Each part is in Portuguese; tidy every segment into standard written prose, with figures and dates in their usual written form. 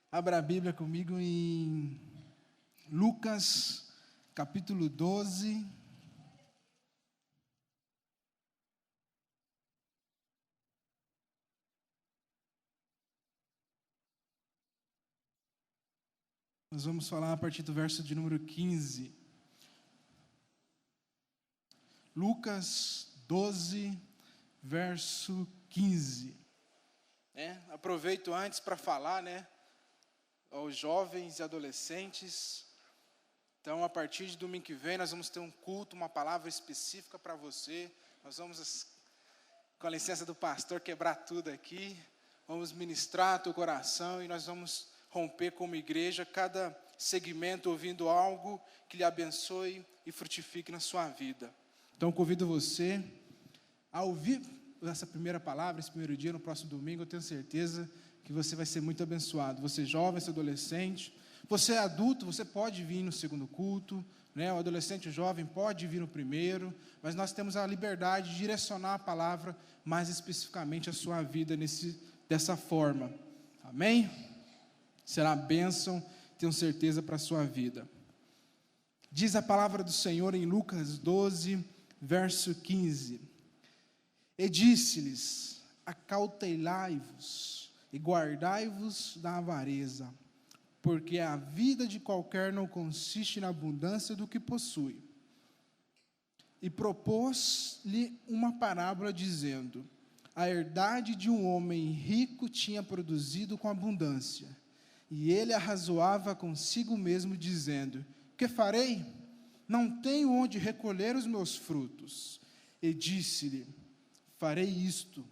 Abra a Bíblia comigo em Lucas, capítulo 12. Nós vamos falar a partir do verso de número 15. Lucas 12, verso 15. Aproveito antes para falar, aos jovens e adolescentes. Então, a partir de domingo que vem, nós vamos ter um culto, uma palavra específica para você. Nós vamos, com a licença do pastor, quebrar tudo aqui. Vamos ministrar teu coração e nós vamos romper como igreja, cada segmento ouvindo algo que lhe abençoe e frutifique na sua vida. Então, convido você a ouvir essa primeira palavra, esse primeiro dia, no próximo domingo. Eu tenho certeza que você vai ser muito abençoado. Você jovem, você adolescente, você é adulto, você pode vir no segundo culto, o adolescente, o jovem pode vir no primeiro, mas nós temos a liberdade de direcionar a palavra mais especificamente à sua vida dessa forma. Amém? Será bênção, tenho certeza, para a sua vida. Diz a palavra do Senhor em Lucas 12, verso 15. E disse-lhes: acautelai-vos e guardai-vos da avareza, porque a vida de qualquer não consiste na abundância do que possui. E propôs-lhe uma parábola, dizendo: a herdade de um homem rico tinha produzido com abundância, e ele arrazoava consigo mesmo, dizendo: que farei? Não tenho onde recolher os meus frutos. E disse: farei isto,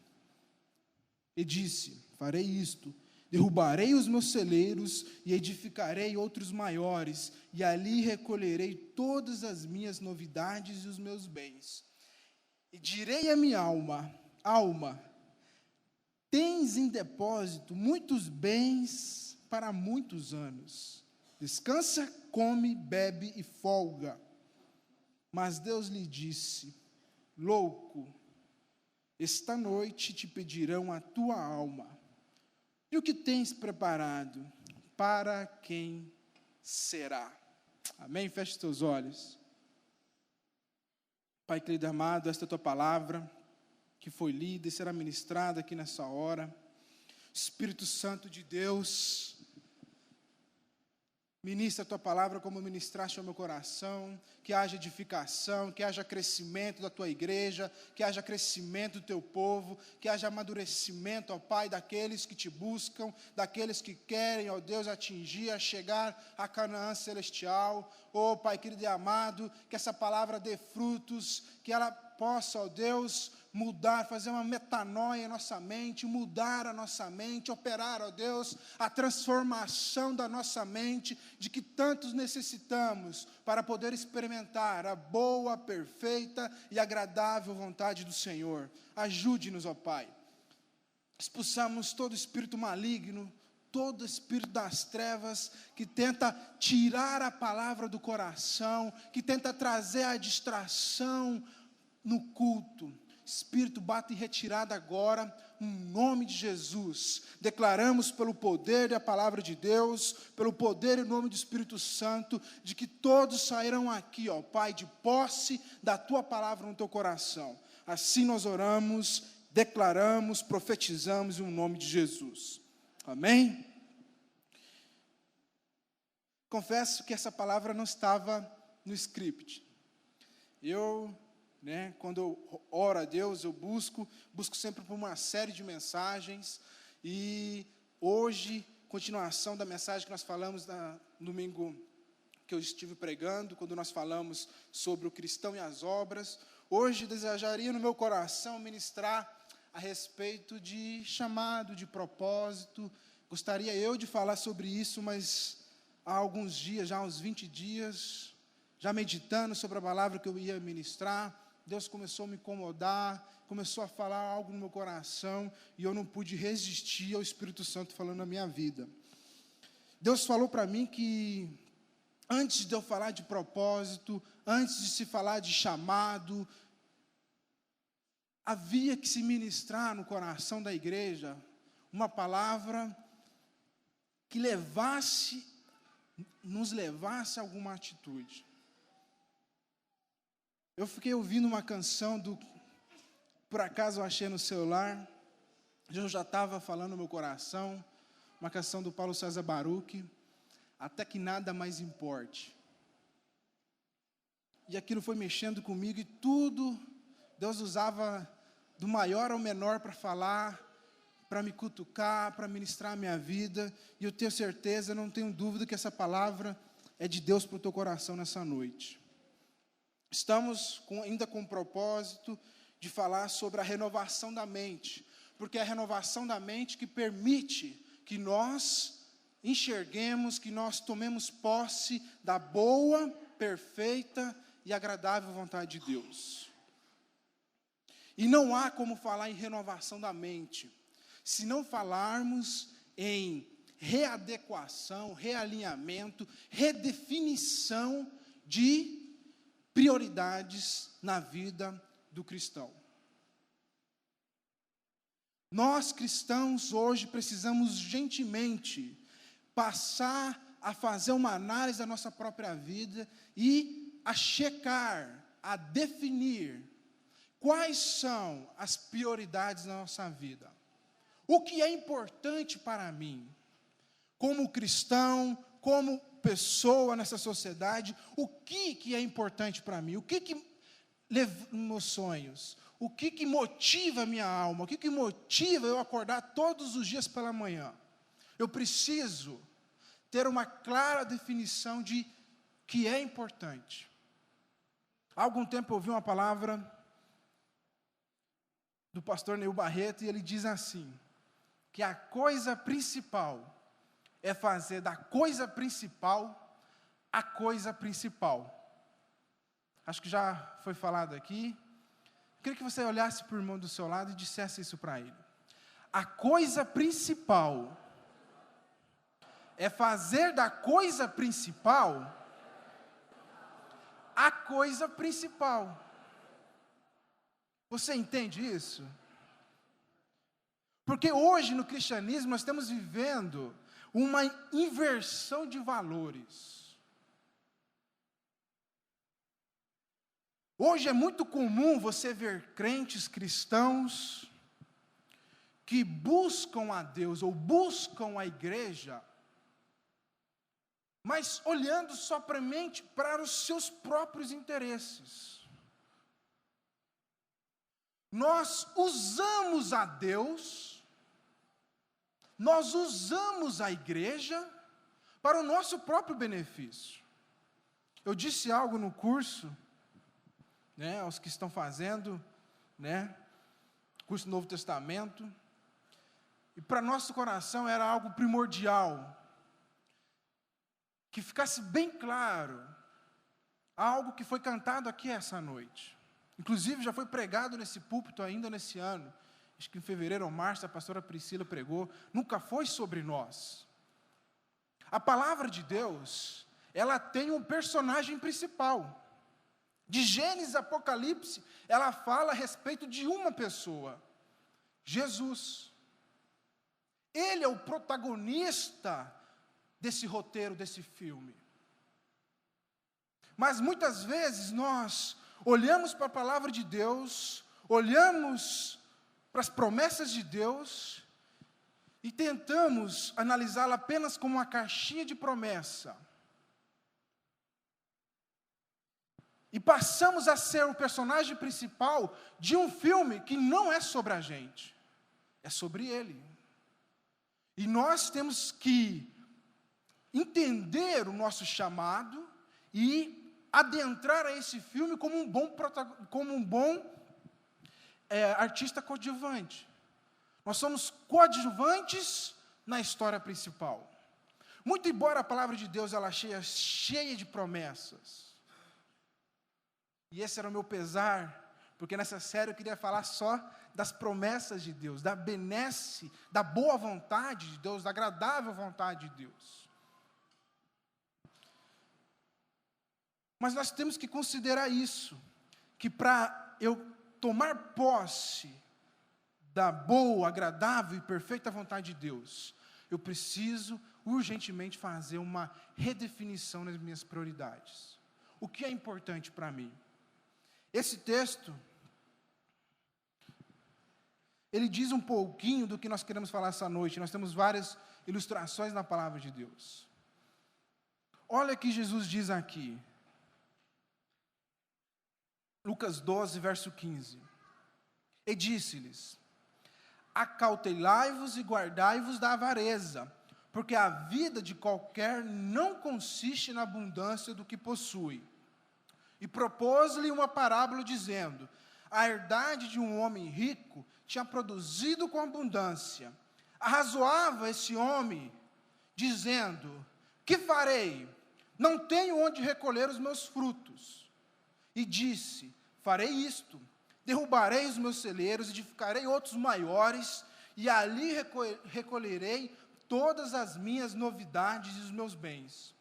derrubarei os meus celeiros e edificarei outros maiores, e ali recolherei todas as minhas novidades e os meus bens. E direi à minha alma, tens em depósito muitos bens para muitos anos. Descansa, come, bebe e folga. Mas Deus lhe disse: louco, esta noite te pedirão a tua alma. E o que tens preparado? Para quem será? Amém? Feche os teus olhos. Pai querido amado, esta é a tua palavra, que foi lida e será ministrada aqui nessa hora. Espírito Santo de Deus, ministra a tua palavra como ministraste ao meu coração, que haja edificação, que haja crescimento da tua igreja, que haja crescimento do teu povo, que haja amadurecimento, ó Pai, daqueles que te buscam, daqueles que querem, ó Deus, a chegar a Canaã celestial. Ó Pai querido e amado, que essa palavra dê frutos, que ela possa, ó Deus, mudar, fazer uma metanoia em nossa mente, mudar a nossa mente, operar, ó Deus, a transformação da nossa mente, de que tantos necessitamos para poder experimentar a boa, perfeita e agradável vontade do Senhor. Ajude-nos, ó Pai. Expulsamos todo espírito maligno, todo espírito das trevas que tenta tirar a palavra do coração, que tenta trazer a distração no culto. Espírito, bate em retirada agora, no nome de Jesus. Declaramos pelo poder da palavra de Deus, pelo poder e nome do Espírito Santo, de que todos sairão aqui, ó Pai, de posse da tua palavra no teu coração. Assim nós oramos, declaramos, profetizamos em nome de Jesus. Amém? Confesso que essa palavra não estava no script. Quando eu oro a Deus, eu busco sempre por uma série de mensagens, e hoje, continuação da mensagem que nós falamos no domingo que eu estive pregando, quando nós falamos sobre o cristão e as obras. Hoje desejaria no meu coração ministrar a respeito de chamado, de propósito. Gostaria eu de falar sobre isso, mas há alguns dias, já há uns 20 dias, já meditando sobre a palavra que eu ia ministrar, Deus começou a me incomodar, começou a falar algo no meu coração, e eu não pude resistir ao Espírito Santo falando na minha vida. Deus falou para mim que, antes de eu falar de propósito, antes de se falar de chamado, havia que se ministrar no coração da igreja uma palavra que nos levasse a alguma atitude. Eu fiquei ouvindo uma canção por acaso eu achei no celular, eu já estava falando no meu coração, uma canção do Paulo César Baruch, Até que Nada Mais Importe. E aquilo foi mexendo comigo, e tudo, Deus usava do maior ao menor para falar, para me cutucar, para ministrar a minha vida, e eu tenho certeza, não tenho dúvida que essa palavra é de Deus para o teu coração nessa noite. Estamos ainda com o propósito de falar sobre a renovação da mente, porque é a renovação da mente que permite que nós enxerguemos, que nós tomemos posse da boa, perfeita e agradável vontade de Deus. E não há como falar em renovação da mente, se não falarmos em readequação, realinhamento, redefinição de prioridades na vida do cristão. Nós cristãos hoje precisamos urgentemente passar a fazer uma análise da nossa própria vida e a checar, a definir quais são as prioridades na nossa vida. O que é importante para mim, como cristão, como pessoa nessa sociedade, o que é importante para mim? O que leva meus sonhos? O que motiva a minha alma? O que motiva eu acordar todos os dias pela manhã? Eu preciso ter uma clara definição de que é importante. Há algum tempo eu ouvi uma palavra do pastor Neil Barreto, e ele diz assim, que a coisa principal é fazer da coisa principal a coisa principal. Acho que já foi falado aqui. Eu queria que você olhasse para o irmão do seu lado e dissesse isso para ele. A coisa principal é fazer da coisa principal a coisa principal. Você entende isso? Porque hoje no cristianismo nós estamos vivendo uma inversão de valores. Hoje é muito comum você ver crentes cristãos que buscam a Deus ou buscam a igreja, mas olhando somente para os seus próprios interesses. Nós usamos a Deus, nós usamos a igreja para o nosso próprio benefício. Eu disse algo no curso, aos que estão fazendo, curso do Novo Testamento, e para nosso coração era algo primordial, que ficasse bem claro, algo que foi cantado aqui essa noite. Inclusive já foi pregado nesse púlpito ainda nesse ano, acho que em fevereiro ou março a pastora Priscila pregou, nunca foi sobre nós. A palavra de Deus, ela tem um personagem principal. De Gênesis a Apocalipse, ela fala a respeito de uma pessoa, Jesus. Ele é o protagonista desse roteiro, desse filme. Mas muitas vezes nós olhamos para a palavra de Deus, olhamos para as promessas de Deus e tentamos analisá-la apenas como uma caixinha de promessa. E passamos a ser o personagem principal de um filme que não é sobre a gente, é sobre Ele. E nós temos que entender o nosso chamado e adentrar a esse filme como um bom artista coadjuvante. Nós somos coadjuvantes na história principal. Muito embora a palavra de Deus ela cheia de promessas. E esse era o meu pesar, porque nessa série eu queria falar só das promessas de Deus, da benesse, da boa vontade de Deus, da agradável vontade de Deus. Mas nós temos que considerar isso, que para eu tomar posse da boa, agradável e perfeita vontade de Deus, eu preciso urgentemente fazer uma redefinição nas minhas prioridades. O que é importante para mim? Esse texto, ele diz um pouquinho do que nós queremos falar essa noite. Nós temos várias ilustrações na palavra de Deus. Olha o que Jesus diz aqui. Lucas 12, verso 15. E disse-lhes: acautelai-vos e guardai-vos da avareza, porque a vida de qualquer não consiste na abundância do que possui. E propôs-lhe uma parábola dizendo: a herdade de um homem rico tinha produzido com abundância. Arrazoava esse homem, dizendo: que farei? Não tenho onde recolher os meus frutos. E disse: farei isto: derrubarei os meus celeiros, edificarei outros maiores, e ali recolherei todas as minhas novidades e os meus bens.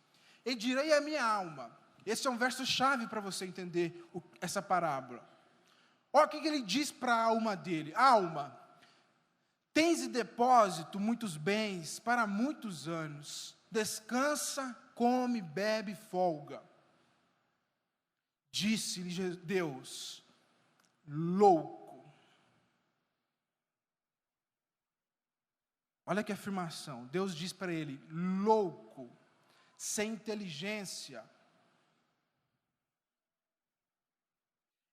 E direi à minha alma. Esse é um verso-chave para você entender essa parábola. Olha o que ele diz para a alma dele: alma, tens em depósito muitos bens para muitos anos, descansa, come, bebe, folga. Disse-lhe Deus: louco. Olha que afirmação. Deus diz para ele: louco, sem inteligência.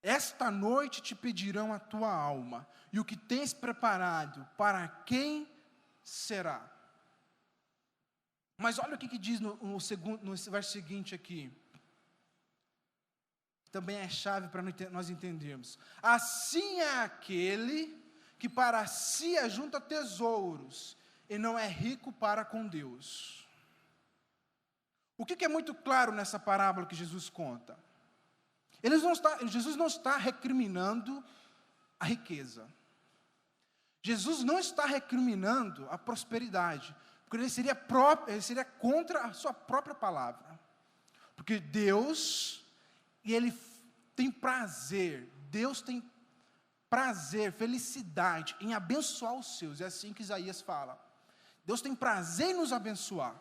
Esta noite te pedirão a tua alma, e o que tens preparado, para quem será? Mas olha o que diz no verso seguinte aqui. Também é chave para nós entendermos. Assim é aquele que para si ajunta tesouros, e não é rico para com Deus. O que é muito claro nessa parábola que Jesus conta? Jesus não está recriminando a riqueza. Jesus não está recriminando a prosperidade, porque ele seria contra a sua própria palavra. Porque Deus, Ele tem prazer, Deus tem prazer, felicidade em abençoar os seus. É assim que Isaías fala. Deus tem prazer em nos abençoar.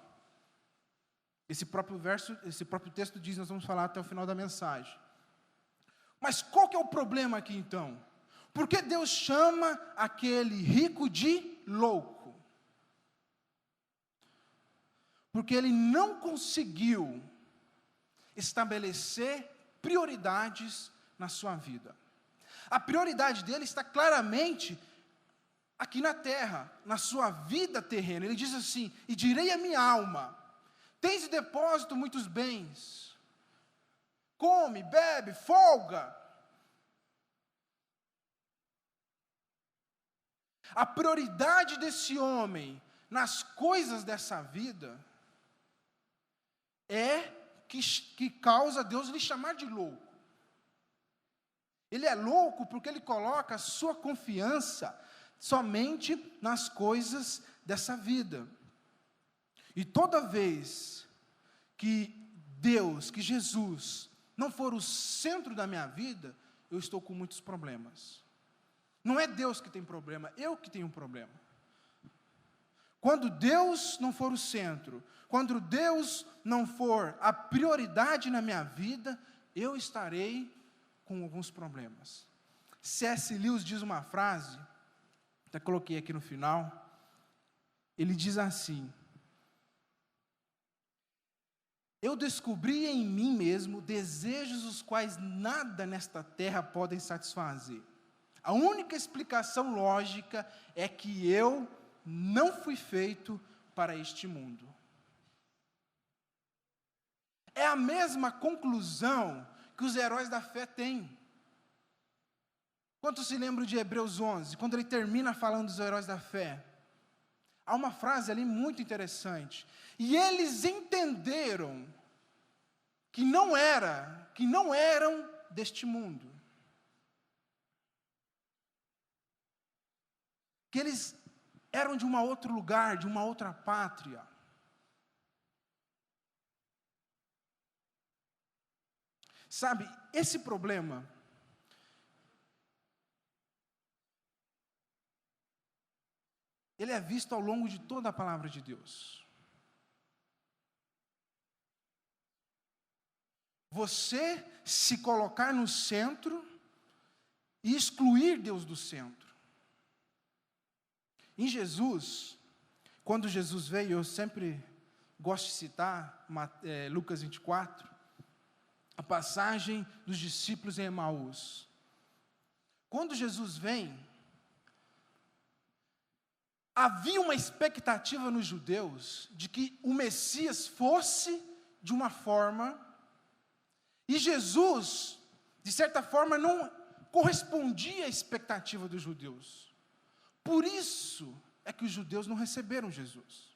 Esse próprio texto diz, nós vamos falar até o final da mensagem. Mas qual que é o problema aqui então? Por que Deus chama aquele rico de louco? Porque ele não conseguiu estabelecer prioridades na sua vida. A prioridade dele está claramente aqui na terra, na sua vida terrena. Ele diz assim: e direi à minha alma, tens em depósito muitos bens, come, bebe, folga. A prioridade desse homem nas coisas dessa vida é que causa Deus lhe chamar de louco. Ele é louco porque ele coloca a sua confiança somente nas coisas dessa vida. E toda vez que Deus, que Jesus, não for o centro da minha vida, eu estou com muitos problemas. Não é Deus que tem problema, eu que tenho um problema. Quando Deus não for o centro, quando Deus não for a prioridade na minha vida, eu estarei com alguns problemas. C.S. Lewis diz uma frase, até coloquei aqui no final, ele diz assim: eu descobri em mim mesmo desejos os quais nada nesta terra podem satisfazer. A única explicação lógica é que eu não fui feito para este mundo. É a mesma conclusão que os heróis da fé têm. Quantos se lembram de Hebreus 11, quando ele termina falando dos heróis da fé? Há uma frase ali muito interessante. E eles entenderam que não eram deste mundo. Que eles eram de um outro lugar, de uma outra pátria. Sabe, esse problema ele é visto ao longo de toda a palavra de Deus. você se colocar no centro e excluir Deus do centro. Em Jesus, quando Jesus veio, eu sempre gosto de citar Lucas 24, a passagem dos discípulos em Emaús. Quando Jesus vem, havia uma expectativa nos judeus de que o Messias fosse de uma forma, e Jesus, de certa forma, não correspondia à expectativa dos judeus. Por isso é que os judeus não receberam Jesus.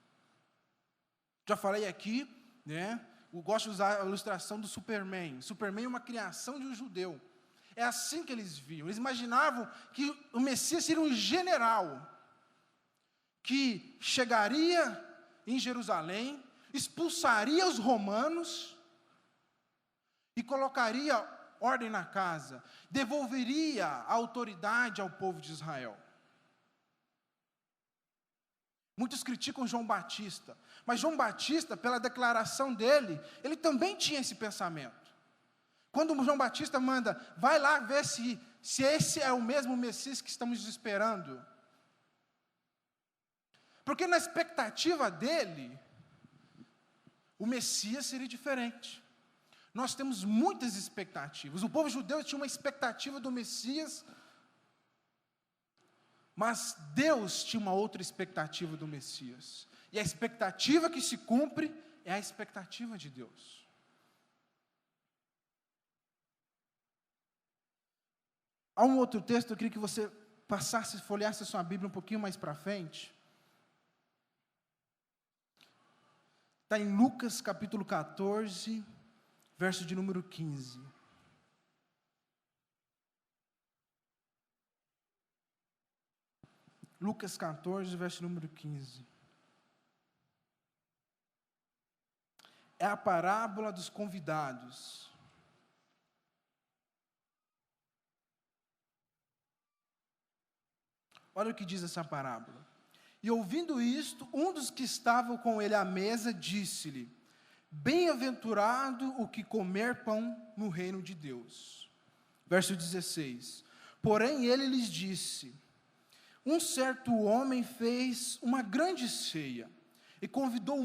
Já falei aqui, eu gosto de usar a ilustração do Superman. Superman é uma criação de um judeu. É assim que eles viam. Eles imaginavam que o Messias seria um general que chegaria em Jerusalém, expulsaria os romanos e colocaria ordem na casa, devolveria a autoridade ao povo de Israel. Muitos criticam João Batista, mas João Batista, pela declaração dele, ele também tinha esse pensamento. Quando João Batista manda, vai lá ver se esse é o mesmo Messias que estamos esperando. Porque na expectativa dele, o Messias seria diferente. Nós temos muitas expectativas. O povo judeu tinha uma expectativa do Messias, mas Deus tinha uma outra expectativa do Messias. E a expectativa que se cumpre é a expectativa de Deus. Há um outro texto, eu queria que você folheasse a sua Bíblia um pouquinho mais para frente. Está em Lucas capítulo 14, verso de número 15. Lucas 14, verso número 15. É a parábola dos convidados. Olha o que diz essa parábola. E ouvindo isto, um dos que estavam com ele à mesa disse-lhe: bem-aventurado o que comer pão no reino de Deus. Verso 16. Porém ele lhes disse: um certo homem fez uma grande ceia e convidou a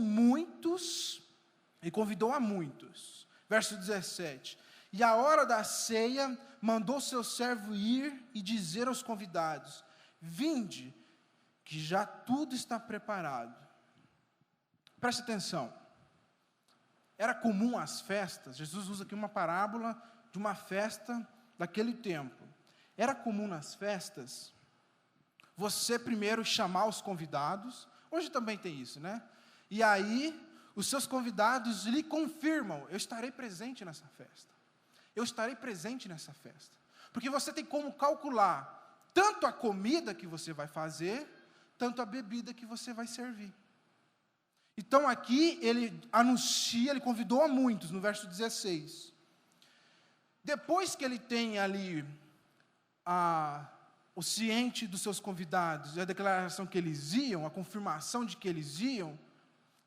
muitos. Verso 17. E à hora da ceia mandou seu servo ir e dizer aos convidados: vinde, que já tudo está preparado. Preste atenção. Era comum às festas, Jesus usa aqui uma parábola de uma festa daquele tempo. Era comum nas festas você primeiro chamar os convidados. Hoje também tem isso, né? E aí, os seus convidados lhe confirmam: eu estarei presente nessa festa. Eu estarei presente nessa festa. Porque você tem como calcular tanto a comida que você vai fazer, tanto a bebida que você vai servir. Então aqui ele anuncia, ele convidou a muitos, no verso 16. Depois que ele tem ali o ciente dos seus convidados, a declaração que eles iam, a confirmação de que eles iam,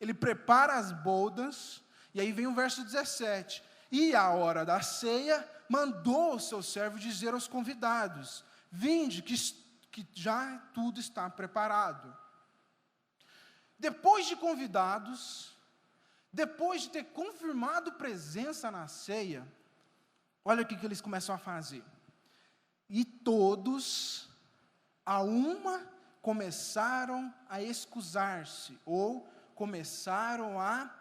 ele prepara as bodas, e aí vem o verso 17. E à hora da ceia, mandou o seu servo dizer aos convidados: vinde, que já tudo está preparado. Depois de convidados, depois de ter confirmado presença na ceia, olha o que eles começam a fazer. E todos, a uma, começaram a excusar-se, ou começaram a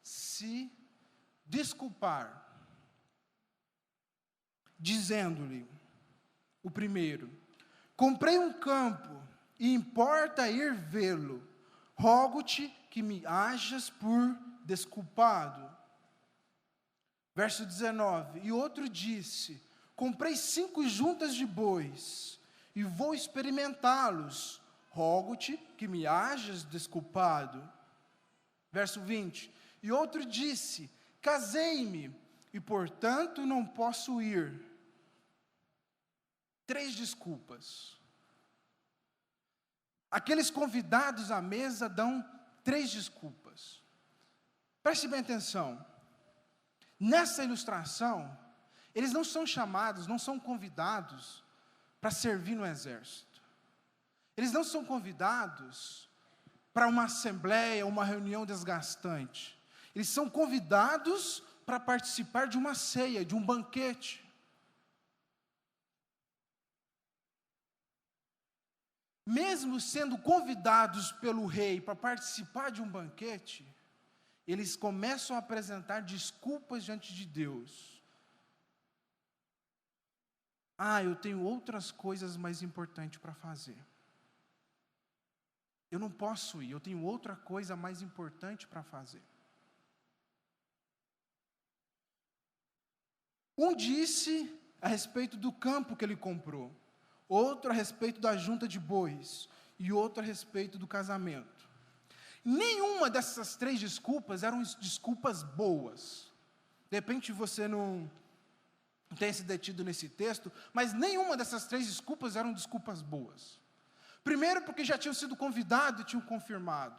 se desculpar, dizendo-lhe, o primeiro: comprei um campo e importa ir vê-lo, rogo-te que me hajas por desculpado. Verso 19, e outro disse: comprei 5 juntas de bois, e vou experimentá-los, rogo-te que me hajas desculpado. Verso 20, e outro disse: casei-me, e portanto não posso ir. 3 desculpas. Aqueles convidados à mesa dão 3 desculpas. Preste bem atenção. Nessa ilustração, eles não são chamados, não são convidados para servir no exército. Eles não são convidados para uma assembleia, uma reunião desgastante. Eles são convidados para participar de uma ceia, de um banquete. Mesmo sendo convidados pelo rei para participar de um banquete, eles começam a apresentar desculpas diante de Deus. Eu tenho outras coisas mais importantes para fazer. Eu não posso ir, eu tenho outra coisa mais importante para fazer. Um disse a respeito do campo que ele comprou, outro a respeito da junta de bois, e outro a respeito do casamento. Nenhuma dessas 3 desculpas eram desculpas boas. De repente você não tenha se detido nesse texto, mas nenhuma dessas 3 desculpas eram desculpas boas. Primeiro, porque já tinham sido convidados e tinham confirmado.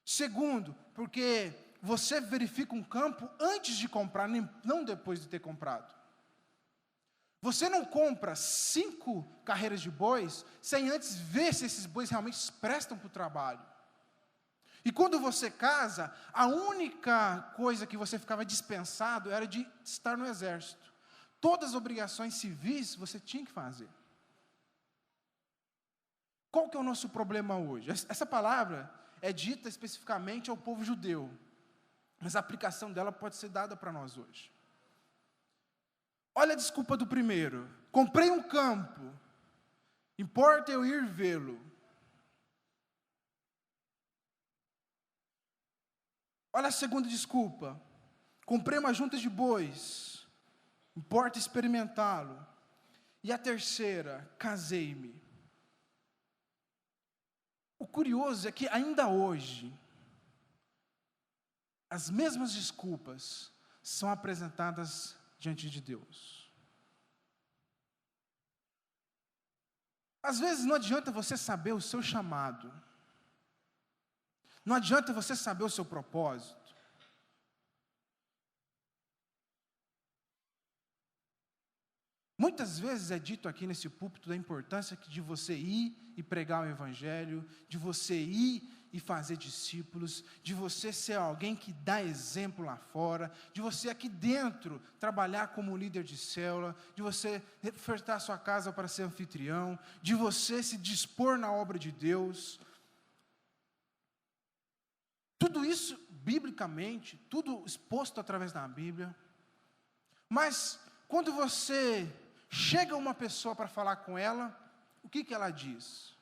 Segundo, porque você verifica um campo antes de comprar, não depois de ter comprado. Você não compra 5 carreiras de bois sem antes ver se esses bois realmente prestam para o trabalho. E quando você casa, a única coisa que você ficava dispensado era de estar no exército. Todas as obrigações civis você tinha que fazer. Qual que é o nosso problema hoje? Essa palavra é dita especificamente ao povo judeu, mas a aplicação dela pode ser dada para nós hoje. Olha a desculpa do primeiro. Comprei um campo, importa eu ir vê-lo. Olha a segunda desculpa. Comprei uma junta de bois, importa experimentá-lo. E a terceira, casei-me. O curioso é que ainda hoje, as mesmas desculpas são apresentadas diante de Deus. Às vezes não adianta você saber o seu chamado, não adianta você saber o seu propósito. Muitas vezes é dito aqui nesse púlpito da importância de você ir e pregar o Evangelho, de você ir e fazer discípulos, de você ser alguém que dá exemplo lá fora, de você aqui dentro trabalhar como líder de célula, de você ofertar a sua casa para ser anfitrião, de você se dispor na obra de Deus. Tudo isso, biblicamente, tudo exposto através da Bíblia. Mas, quando você chega uma pessoa para falar com ela, o que ela diz?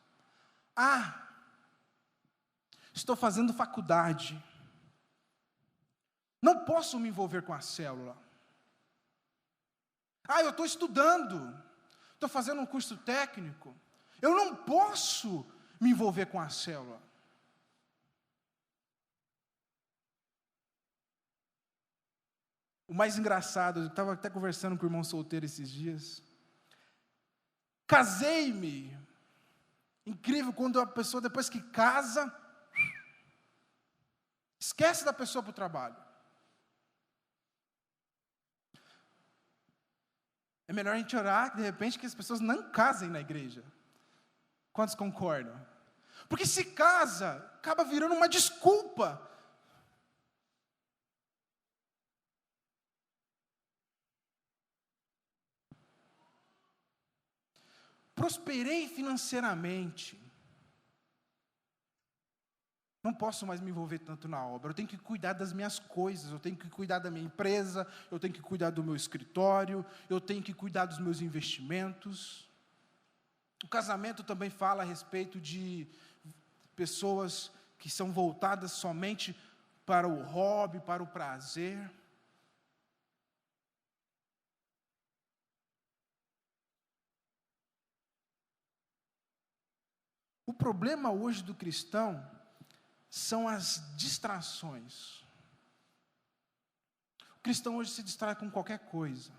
Estou fazendo faculdade. Não posso me envolver com a célula. Eu estou estudando. Estou fazendo um curso técnico. Eu não posso me envolver com a célula. O mais engraçado, eu estava até conversando com o irmão solteiro esses dias. Casei-me. Incrível quando a pessoa, depois que casa, esquece da pessoa para o trabalho. É melhor a gente orar, de repente, que as pessoas não casem na igreja. Quantos concordam? Porque se casa, acaba virando uma desculpa. Prosperei financeiramente. Não posso mais me envolver tanto na obra. Eu tenho que cuidar das minhas coisas. Eu tenho que cuidar da minha empresa. Eu tenho que cuidar do meu escritório. Eu tenho que cuidar dos meus investimentos. O casamento também fala a respeito de pessoas que são voltadas somente para o hobby, para o prazer. O problema hoje do cristão são as distrações. O cristão hoje se distrai com qualquer coisa.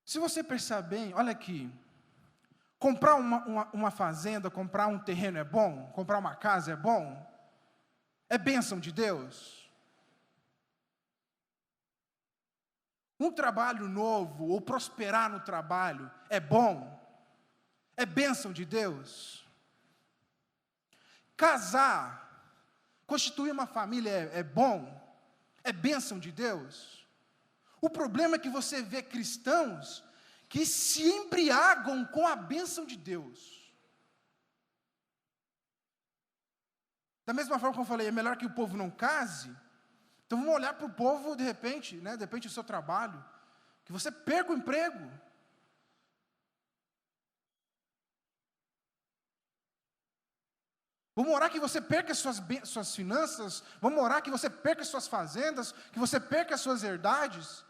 Se você perceber bem, olha aqui, comprar uma fazenda, comprar um terreno é bom? Comprar uma casa é bom? é bênção de Deus? Um trabalho novo, ou prosperar no trabalho, é bom? É bênção de Deus? Casar, constituir uma família é bom? É bênção de Deus? O problema é que você vê cristãos que se embriagam com a bênção de Deus. Da mesma forma que eu falei, é melhor que o povo não case. Então vamos olhar para o povo, de repente, do seu trabalho, que você perca o emprego. Vamos orar que você perca suas finanças, vamos orar que você perca suas fazendas, que você perca suas herdades.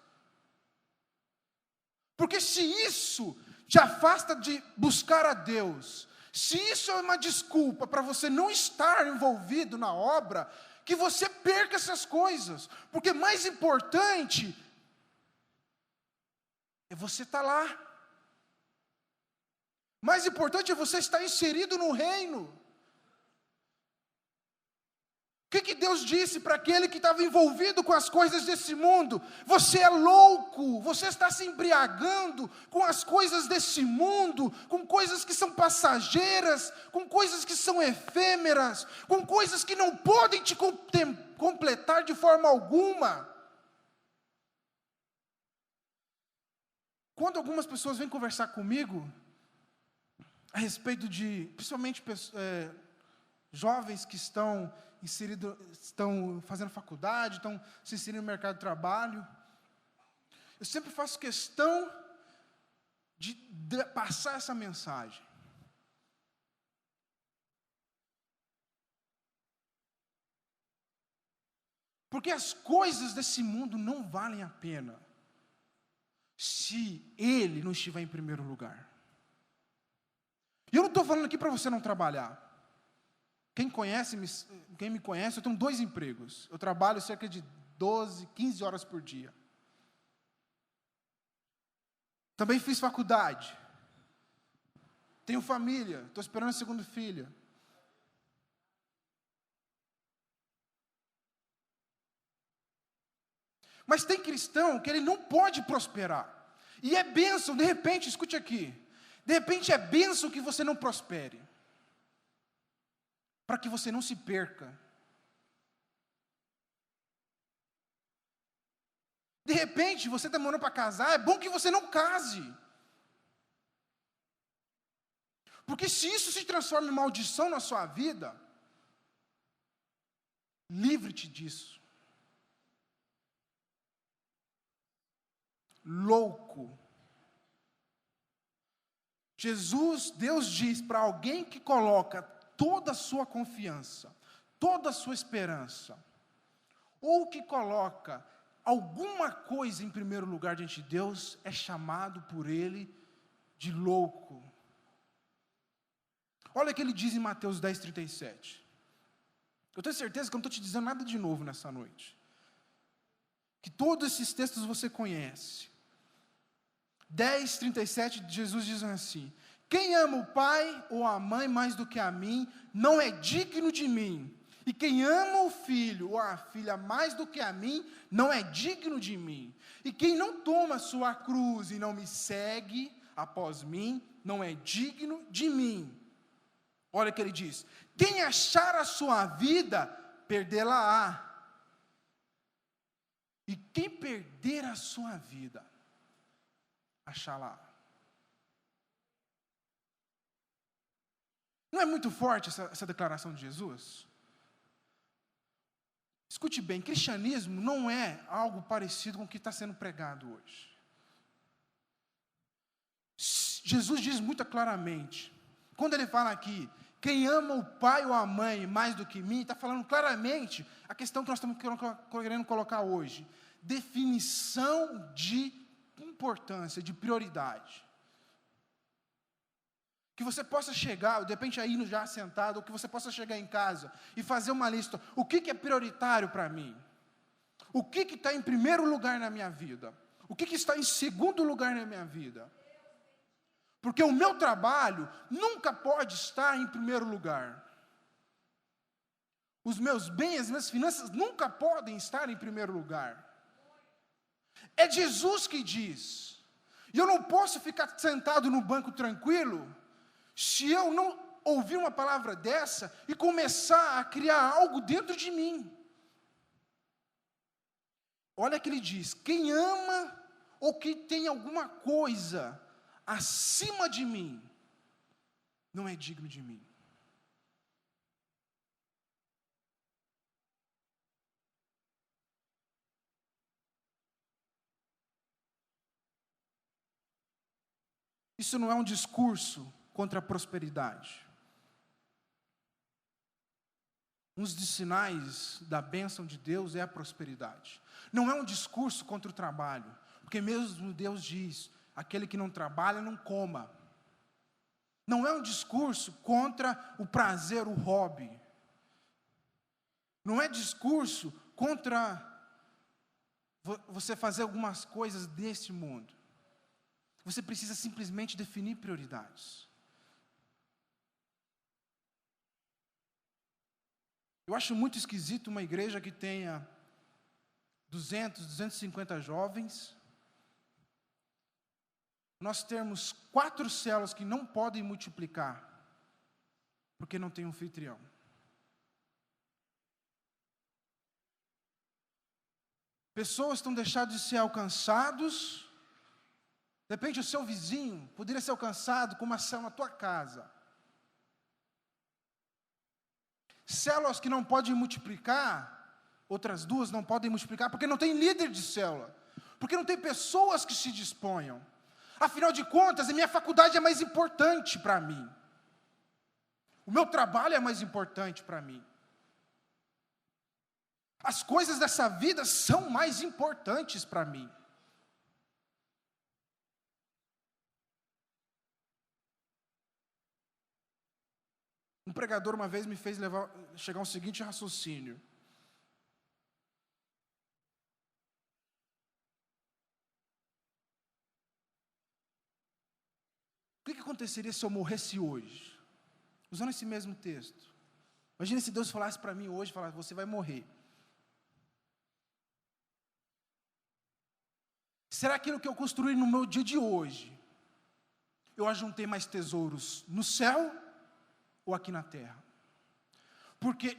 Porque se isso te afasta de buscar a Deus, se isso é uma desculpa para você não estar envolvido na obra, que você perca essas coisas, porque mais importante é você estar lá. Mais importante é você estar inserido no reino. O que Deus disse para aquele que estava envolvido com as coisas desse mundo? Você é louco, você está se embriagando com as coisas desse mundo, com coisas que são passageiras, com coisas que são efêmeras, com coisas que não podem te completar de forma alguma. Quando algumas pessoas vêm conversar comigo, a respeito de, principalmente jovens que estão fazendo faculdade, estão se inserindo no mercado de trabalho, eu sempre faço questão de passar essa mensagem. Porque as coisas desse mundo não valem a pena se Ele não estiver em primeiro lugar. E eu não estou falando aqui para você não trabalhar. Quem me conhece, eu tenho 2 empregos. Eu trabalho cerca de 12, 15 horas por dia. Também fiz faculdade. Tenho família, estou esperando a segunda filha. Mas tem cristão que ele não pode prosperar. E é bênção, de repente, escute aqui. De repente é bênção que você não prospere. Para que você não se perca. De repente, você demorou para casar, é bom que você não case. Porque se isso se transforma em maldição na sua vida, livre-te disso. Louco. Deus diz para alguém que coloca toda a sua confiança, toda a sua esperança, ou que coloca alguma coisa em primeiro lugar diante de Deus, é chamado por Ele de louco. Olha o que Ele diz em Mateus 10:37. Eu tenho certeza que eu não estou te dizendo nada de novo nessa noite. Que todos esses textos você conhece. 10:37, Jesus diz assim: quem ama o pai ou a mãe mais do que a mim, não é digno de mim. E quem ama o filho ou a filha mais do que a mim, não é digno de mim. E quem não toma sua cruz e não me segue após mim, não é digno de mim. Olha o que ele diz: quem achar a sua vida, perdê-la-á. E quem perder a sua vida, achá-la. Não é muito forte essa declaração de Jesus? Escute bem, cristianismo não é algo parecido com o que está sendo pregado hoje. Jesus diz muito claramente, quando ele fala aqui, quem ama o pai ou a mãe mais do que mim, está falando claramente a questão que nós estamos querendo colocar hoje. Definição de importância, de prioridade. Que você possa chegar, de repente aí já sentado, ou que você possa chegar em casa e fazer uma lista. O que é prioritário para mim? O que está em primeiro lugar na minha vida? O que está em segundo lugar na minha vida? Porque o meu trabalho nunca pode estar em primeiro lugar. os meus bens, as minhas finanças nunca podem estar em primeiro lugar. É Jesus que diz. E eu não posso ficar sentado no banco tranquilo, se eu não ouvir uma palavra dessa e começar a criar algo dentro de mim. Olha que ele diz: quem ama ou que tem alguma coisa acima de mim, não é digno de mim. Isso não é um discurso contra a prosperidade. Um dos sinais da bênção de Deus é a prosperidade. Não é um discurso contra o trabalho, porque mesmo Deus diz: aquele que não trabalha, não coma. Não é um discurso contra o prazer, o hobby. Não é discurso contra você fazer algumas coisas deste mundo. Você precisa simplesmente definir prioridades. Eu acho muito esquisito uma igreja que tenha 200, 250 jovens, nós termos 4 células que não podem multiplicar, porque não tem um anfitrião. Pessoas estão deixando de ser alcançados. De repente o seu vizinho poderia ser alcançado com uma célula na tua casa. Células que não podem multiplicar, outras 2 não podem multiplicar, porque não tem líder de célula, porque não tem pessoas que se disponham. Afinal de contas, a minha faculdade é mais importante para mim. O meu trabalho é mais importante para mim. As coisas dessa vida são mais importantes para mim. Um pregador uma vez me fez chegar a um seguinte raciocínio. O que aconteceria se eu morresse hoje? Usando esse mesmo texto. Imagina se Deus falasse para mim hoje, falasse: você vai morrer. Será que aquilo que eu construí no meu dia de hoje, eu ajuntei mais tesouros no céu ou aqui na terra? Porque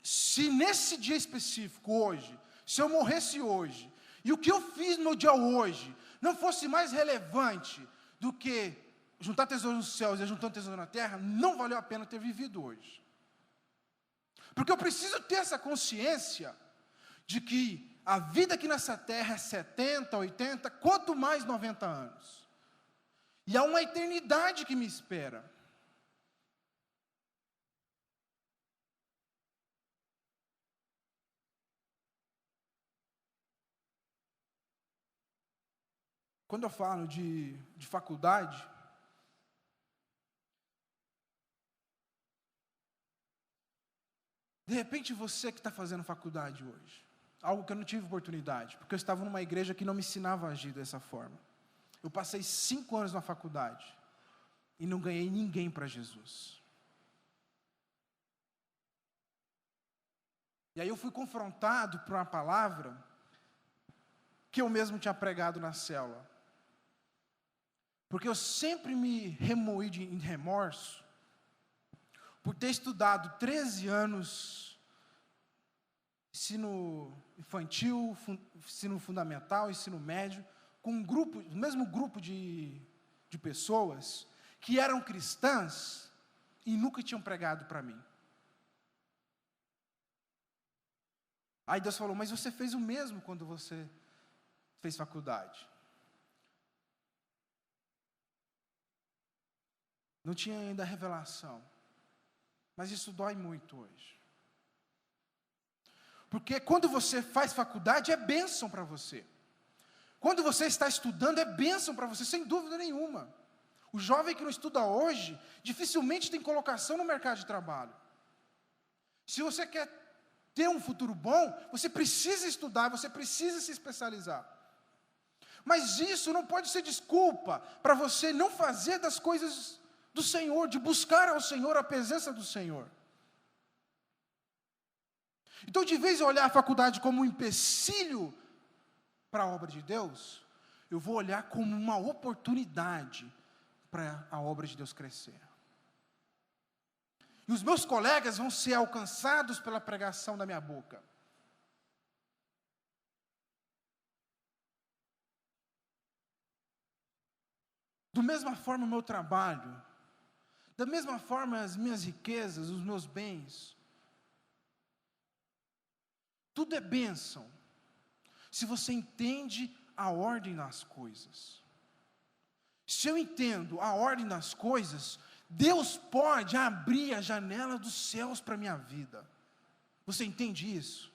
se nesse dia específico hoje, se eu morresse hoje, e o que eu fiz no meu dia hoje não fosse mais relevante do que juntar tesouros nos céus e juntar tesouros na terra, não valeu a pena ter vivido hoje. Porque eu preciso ter essa consciência de que a vida aqui nessa terra é 70, 80, quanto mais 90 anos. E há uma eternidade que me espera. Quando eu falo de faculdade, de repente você que está fazendo faculdade hoje, algo que eu não tive oportunidade, porque eu estava numa igreja que não me ensinava a agir dessa forma. Eu passei 5 anos na faculdade e não ganhei ninguém para Jesus. E aí eu fui confrontado por uma palavra que eu mesmo tinha pregado na célula. Porque eu sempre me remoí em remorso por ter estudado 13 anos ensino infantil, ensino fundamental, ensino médio, com o mesmo grupo de pessoas que eram cristãs e nunca tinham pregado para mim. Aí Deus falou: mas você fez o mesmo quando você fez faculdade. Não tinha ainda a revelação. Mas isso dói muito hoje. Porque quando você faz faculdade, é bênção para você. Quando você está estudando, é bênção para você, sem dúvida nenhuma. O jovem que não estuda hoje, dificilmente tem colocação no mercado de trabalho. Se você quer ter um futuro bom, você precisa estudar, você precisa se especializar. Mas isso não pode ser desculpa para você não fazer das coisas do Senhor, de buscar ao Senhor, a presença do Senhor. Então, de vez em olhar a faculdade como um empecilho para a obra de Deus, eu vou olhar como uma oportunidade para a obra de Deus crescer. E os meus colegas vão ser alcançados pela pregação da minha boca. Da mesma forma o meu trabalho, da mesma forma as minhas riquezas, os meus bens, tudo é bênção, se você entende a ordem das coisas. Se eu entendo a ordem das coisas, Deus pode abrir a janela dos céus para a minha vida. Você entende isso?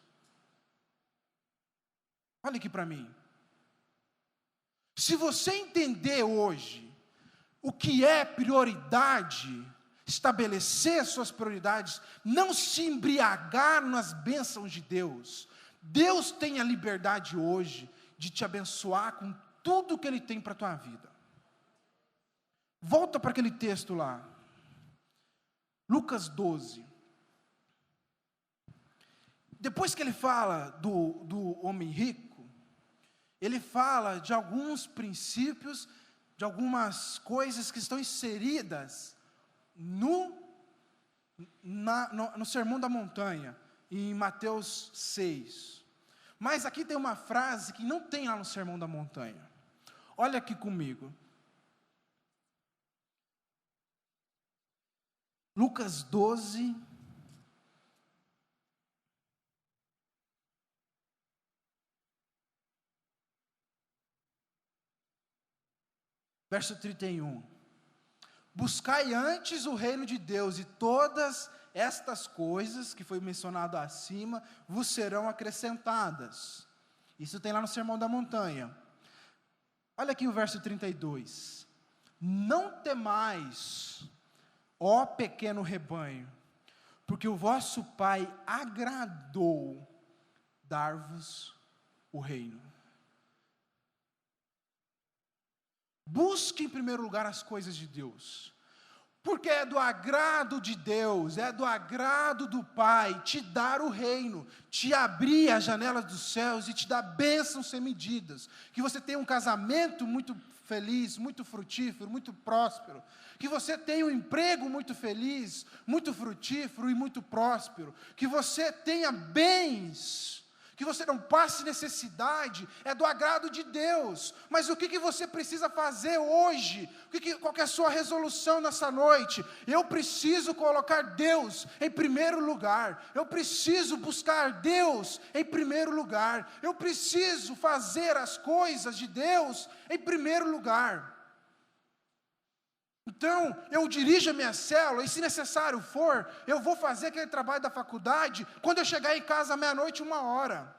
Olha aqui para mim. Se você entender hoje o que é prioridade, estabelecer suas prioridades, não se embriagar nas bênçãos de Deus, Deus tem a liberdade hoje de te abençoar com tudo que Ele tem para a tua vida. Volta para aquele texto lá, Lucas 12. Depois que ele fala do homem rico, ele fala de alguns princípios, de algumas coisas que estão inseridas no Sermão da Montanha, em Mateus 6. Mas aqui tem uma frase que não tem lá no Sermão da Montanha. Olha aqui comigo. Lucas 12, verso 31. Buscai antes o reino de Deus, e todas estas coisas que foi mencionado acima vos serão acrescentadas. Isso tem lá no Sermão da Montanha. Olha aqui o verso 32. Não temais, ó pequeno rebanho, porque o vosso Pai agradou dar-vos o reino. Busque em primeiro lugar as coisas de Deus, porque é do agrado de Deus, é do agrado do Pai te dar o reino, te abrir as janelas dos céus e te dar bênçãos sem medidas, que você tenha um casamento muito feliz, muito frutífero, muito próspero, que você tenha um emprego muito feliz, muito frutífero e muito próspero, que você tenha bens, que você não passe necessidade, é do agrado de Deus. Mas o que você precisa fazer hoje? Qual que é a sua resolução nessa noite? Eu preciso colocar Deus em primeiro lugar, eu preciso buscar Deus em primeiro lugar, eu preciso fazer as coisas de Deus em primeiro lugar. Então, eu dirijo a minha célula, e se necessário for, eu vou fazer aquele trabalho da faculdade, quando eu chegar em casa à meia-noite, 1h.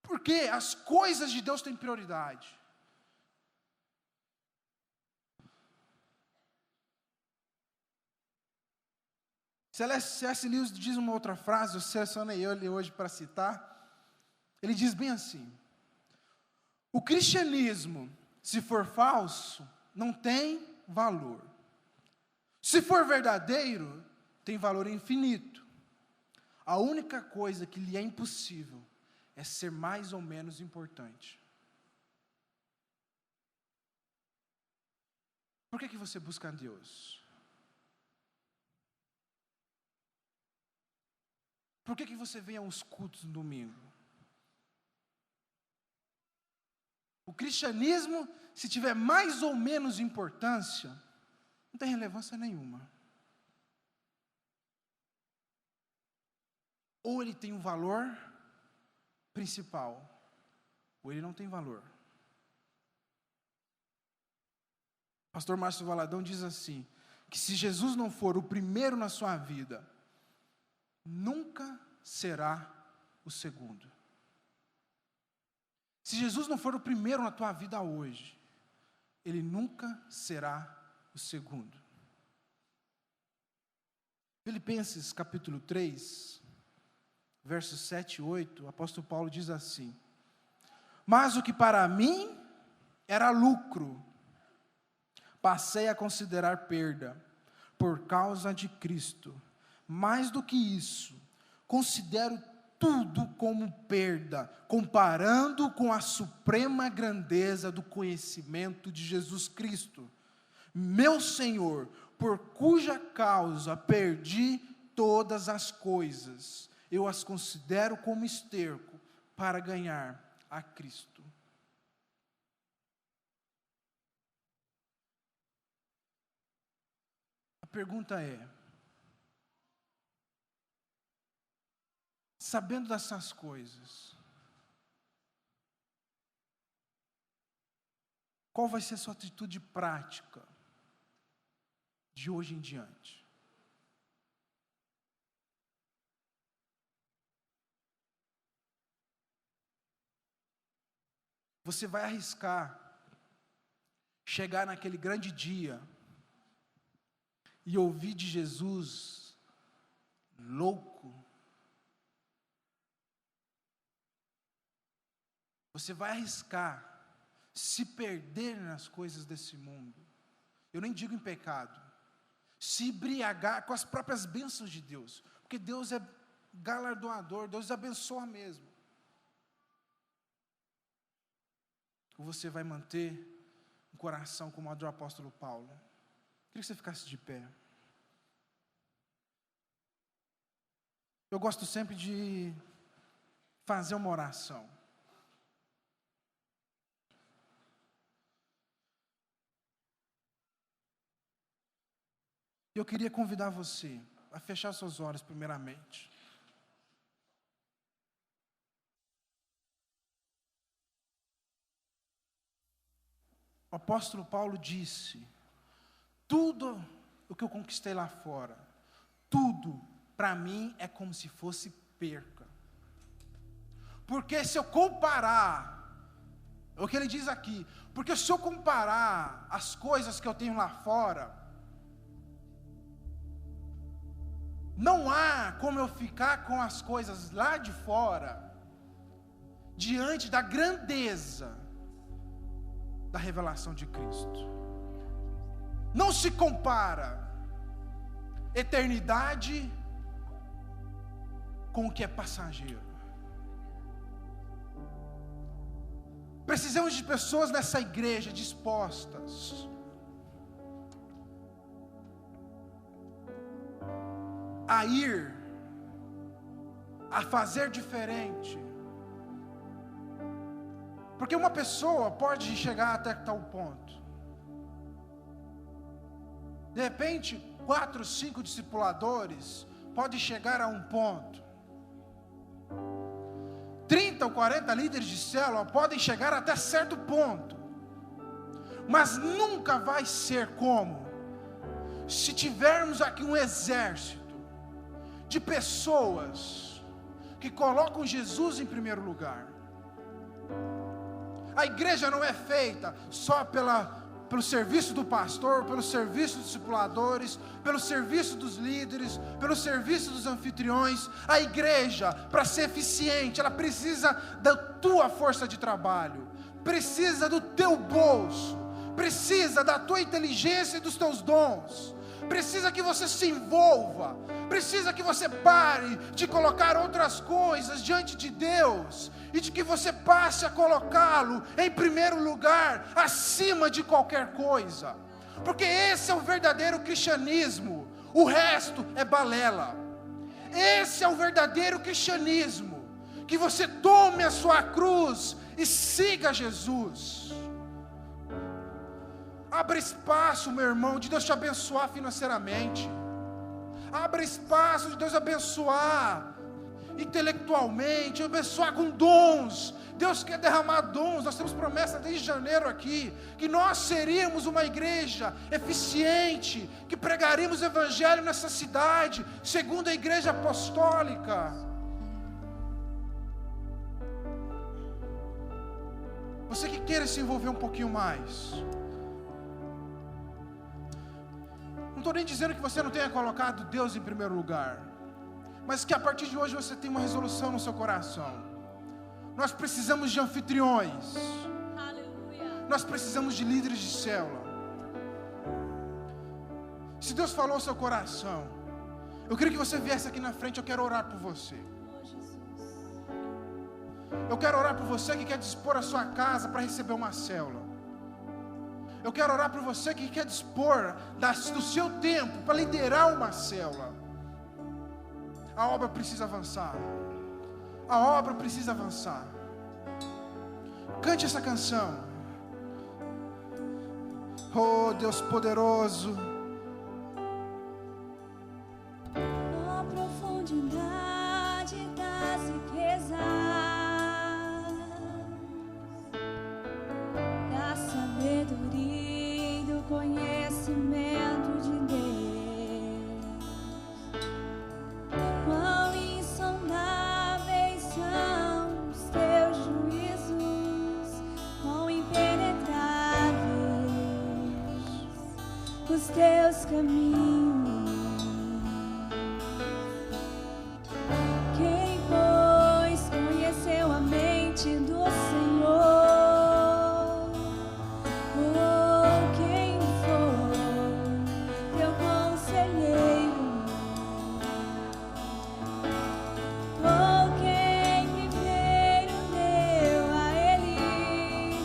Porque as coisas de Deus têm prioridade. C.S. Lewis diz uma outra frase, eu selecionei ele hoje para citar. Ele diz bem assim: o cristianismo, se for falso, não tem valor. Se for verdadeiro, tem valor infinito. A única coisa que lhe é impossível é ser mais ou menos importante. Por que você busca a Deus? Por que você vem aos cultos no domingo? O cristianismo, se tiver mais ou menos importância, não tem relevância nenhuma. Ou ele tem um valor principal, ou ele não tem valor. O pastor Márcio Valadão diz assim, que se Jesus não for o primeiro na sua vida, nunca será o segundo. Se Jesus não for o primeiro na tua vida hoje, Ele nunca será o segundo. Filipenses capítulo 3, versos 7 e 8, o apóstolo Paulo diz assim: mas o que para mim era lucro, passei a considerar perda, por causa de Cristo. Mais do que isso, considero tudo como perda, comparando com a suprema grandeza do conhecimento de Jesus Cristo, meu Senhor, por cuja causa perdi todas as coisas. Eu as considero como esterco para ganhar a Cristo. A pergunta é: sabendo dessas coisas, qual vai ser a sua atitude prática de hoje em diante? Você vai arriscar chegar naquele grande dia e ouvir de Jesus louco? Você vai arriscar se perder nas coisas desse mundo? Eu nem digo em pecado. Se embriagar com as próprias bênçãos de Deus, porque Deus é galardoador, Deus abençoa mesmo. Ou você vai manter um coração como o do apóstolo Paulo? Queria que você ficasse de pé. Eu gosto sempre de fazer uma oração. Eu queria convidar você a fechar seus olhos primeiramente. O apóstolo Paulo disse: tudo o que eu conquistei lá fora, tudo para mim é como se fosse perca. Porque se eu comparar, é o que ele diz aqui, porque se eu comparar as coisas que eu tenho lá fora, não há como eu ficar com as coisas lá de fora, diante da grandeza da revelação de Cristo. Não se compara eternidade com o que é passageiro. Precisamos de pessoas nessa igreja dispostas a ir, a fazer diferente. Porque uma pessoa pode chegar até tal ponto. De repente, 4, 5 discipuladores podem chegar a um ponto. 30 ou 40 líderes de célula podem chegar até certo ponto. Mas nunca vai ser como se tivermos aqui um exército de pessoas que colocam Jesus em primeiro lugar. A igreja não é feita só pelo serviço do pastor, pelo serviço dos discipuladores, pelo serviço dos líderes, pelo serviço dos anfitriões. A igreja, para ser eficiente, ela precisa da tua força de trabalho, precisa do teu bolso, precisa da tua inteligência e dos teus dons. Precisa que você se envolva, precisa que você pare de colocar outras coisas diante de Deus, e de que você passe a colocá-lo em primeiro lugar, acima de qualquer coisa, porque esse é o verdadeiro cristianismo, o resto é balela. Esse é o verdadeiro cristianismo, que você tome a sua cruz e siga Jesus. Abra espaço, meu irmão, de Deus te abençoar financeiramente. Abra espaço de Deus abençoar intelectualmente, abençoar com dons. Deus quer derramar dons. Nós temos promessa desde janeiro aqui, que nós seríamos uma igreja eficiente, que pregaríamos o evangelho nessa cidade, segundo a igreja apostólica. Você que queira se envolver um pouquinho mais, não estou nem dizendo que você não tenha colocado Deus em primeiro lugar, mas que a partir de hoje você tenha uma resolução no seu coração. Nós precisamos de anfitriões. Aleluia. Nós precisamos de líderes de célula. Se Deus falou ao seu coração Eu queria que você viesse aqui na frente, eu quero orar por você. Eu quero orar por você que quer dispor a sua casa para receber uma célula. Eu quero orar por você que quer dispor do seu tempo para liderar uma célula. A obra precisa avançar. A obra precisa avançar. Cante essa canção. Oh, Deus poderoso. A profundidade das riquezas, da sabedoria e do conhecimento de Deus. Quão insondáveis são os teus juízos, quão impenetráveis os teus caminhos. Quem, pois, conheceu a mente do Senhor? Ou quem foi teu conselheiro? Ou quem primeiro deu a ele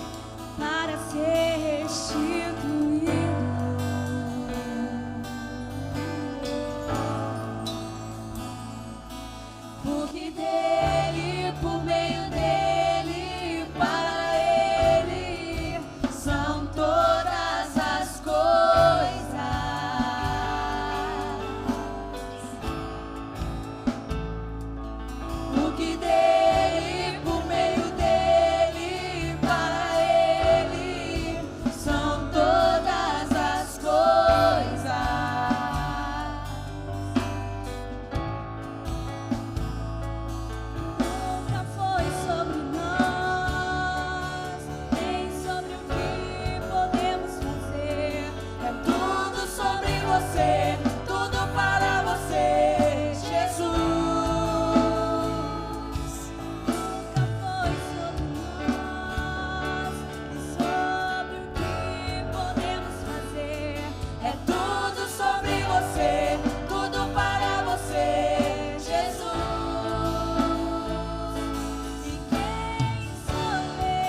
para ser restituído? Porque dele, por meio dele, para ele são todas as coisas. Porque dele, por meio dele, para ele são todas as coisas. Nunca foi sobre nós, nem sobre o que podemos fazer. É tudo sobre você, tudo para você, Jesus. Nunca foi sobre nós, nem sobre o que podemos fazer. É tudo sobre você, tudo para você, Jesus. E quem sou eu?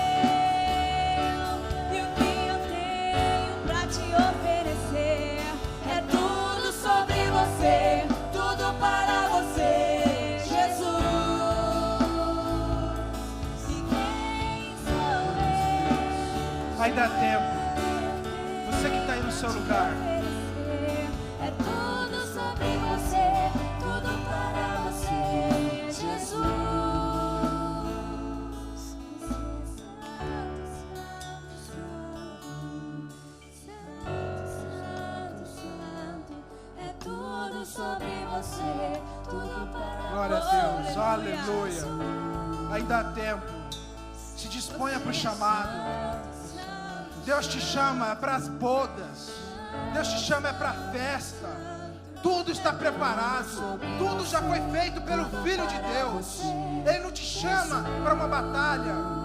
E o que eu tenho pra te oferecer? É tudo sobre você, tudo para você, Jesus. E quem sou eu? Vai dar tempo. Você que está aí no seu lugar. É tudo sobre você, tudo para você, Jesus. Santo, Santo, é tudo sobre você, tudo para Glória a Deus, aleluia. Aí dá tempo. Se disponha para o chamado. Deus te chama para as bodas. Deus te chama para a festa. Tudo está preparado. Tudo já foi feito pelo Filho de Deus. Ele não te chama para uma batalha.